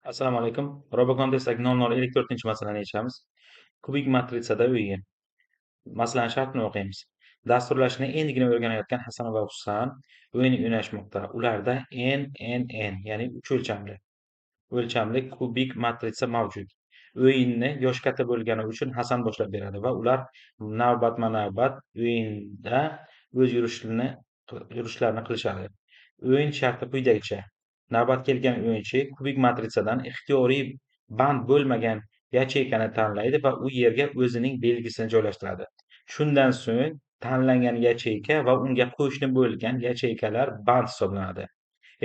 Assalomu alaykum. Robocon testdagi 0054 masalani yechamiz. Kubik matritsada o'yin. Masalan, shartni o'qiymiz. Dasturlashni endigina o'rganayotgan Hasan va Husan o'yin o'ynashmoqda. Ularda n, ya'ni 3 o'lchamli kubik matritsa mavjud. O'yinni yoshi katta bo'lgani uchun Hasan boshlab beradi va ular navbatma-navbat o'yinda o'z yurishlarini qilishadi. O'yin sharti quyidagicha: navbat kelgan o'yinchi kubik matritsadan ixtiyoriy band bo'lmagan yacheykani tanlaydi va u yerga o'zining belgisini joylashtiradi. Shundan so'ng tanlangan yacheyka va unga qo'shni bo'lgan yacheykalar band hisoblanadi.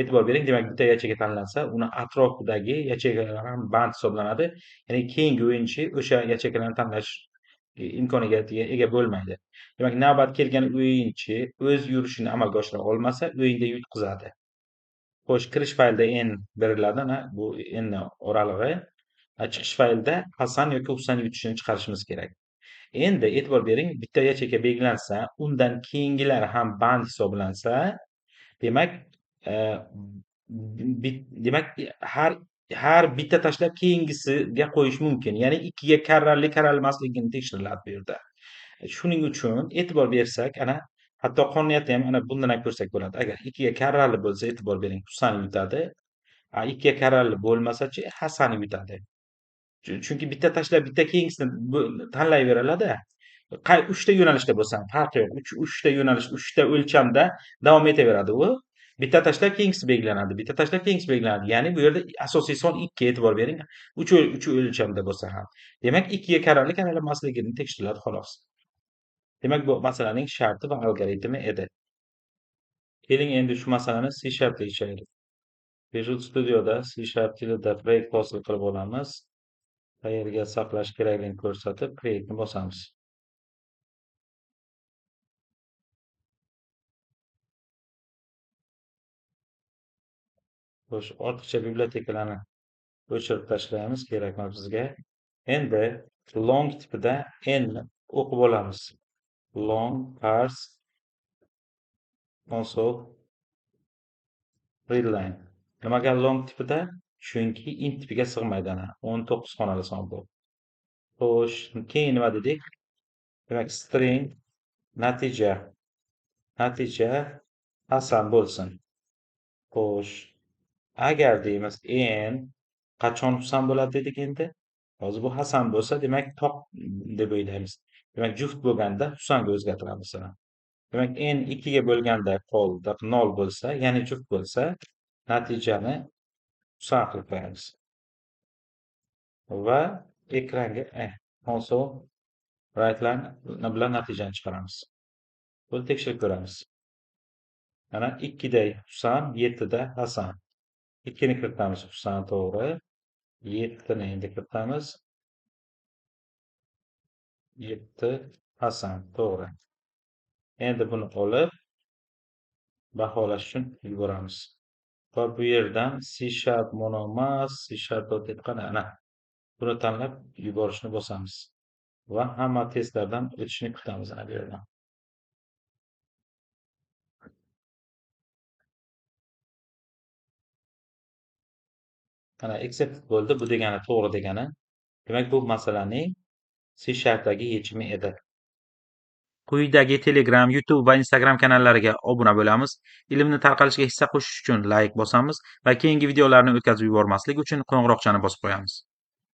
E'tibor bering, demak bitta yacheyka tanlansa, uni atrofidagi yacheykalar ham band hisoblanadi. Ya'ni keyingi o'yinchi o'sha yacheykalarni tanlash imkoniga ega bo'lmaydi. Demak, navbat kelgan o'yinchi o'z yurishini amalga oshira olmasa, o'yinda yutqizadi. Xo'sh, kirish faylda n beriladi, ana bu n oralig'i. Chiqish faylda Hasan yoki Husan yutishini chiqarishimiz kerak. Endi e'tibor bering, bitta yacheyka belgilansa, undan keyingilar ham band hisoblansa, demak, demak har bitta tashlab keyingisiga qo'yish mumkin. Ya'ni ikkiga karralmasligini tekshiriladi bu yerda. Shuning uchun e'tibor bersak, ana hatto qonuniyatni ham ana bundan ham ko'rsak bo'ladi. Agar ikkiga karrali bo'lsa, e'tibor bering, Husan yutadi. Ikkiga karrali bo'lmasa-chi, Hasan yutadi. Chunki bitta tashlab bitta keyingisini tanlayveriladi. 3 ta yo'nalishda bo'lsa ham farqi yo'q. 3 ta yo'nalish, 3 ta o'lchamda davom etaveradi u. Bitta tashlab keyingisi belgilanadi. Bitta tashlab keyingisi belgilanadi. Ya'ni bu yerda asosiy son 2, e'tibor bering. 3 o'lchamda bo'lsa ham. Demak, 2 ga karramasligini tekshiriladi xolos. Demak, bu masalaning sharti va algoritmi edi. Keling endi shu masalani C# da yechaylik. Visual Studio'da C# tilida proyekt hosil qilib olamiz. Qayerga saqlash kerakligini ko'rsatib, create'ni bosamiz. Xo'sh, ortiqcha bibliotekalarni o'chirib tashlaymiz, kerak emas bizga. Endi long tipida n o'qib olamiz. Long parse console readline. Nimaga long tipida? Chunki int tipiga sig'maydi, ana 19 xonali son bu. Xo'sh, keyin nima dedik? Demak, string natija Hasan bo'lsin. Xo'sh, agar deymiz n qachon Husan bo'ladi dedik endi? Hozir bu Hasan bo'lsa, demak toq deb o'ylaymiz. Demak, juft bo'lganda Husanga o'zgartiramiz. Demak, n 2 ga bo'lganda qoldi 0 bo'lsa, ya'ni juft bo'lsa, natijani Husan qilib qo'yamiz. Va ekranga console writeline bilan natijani chiqaramiz. Buni tekshirib ko'ramiz. Mana 2 da Husan, 7 da Hasan. 2 ni kiritamiz, Husan to'g'ri. 7 ni endi kiritamiz. 7 Hasan to'g'ri. Endi buni olib baholash uchun yuboramiz. Va bu yerdan C# monomas, C# qani ana buni tanlab yuborishni bosamiz va hamma testlardan o'tishni kutamiz ana bu yerdan. Ana accept bo'ldi. Bu degani to'g'ri degani. Demak, bu masalaning C# yechimi edi. Quyidagi Telegram, YouTube va Instagram kanallariga obuna bo'lamiz. Ilmni tarqalishiga hissa qo'shish uchun like bosamiz va keyingi videolarni o'tkazib yubormaslik uchun qo'ng'iroqchani bosib qo'yamiz.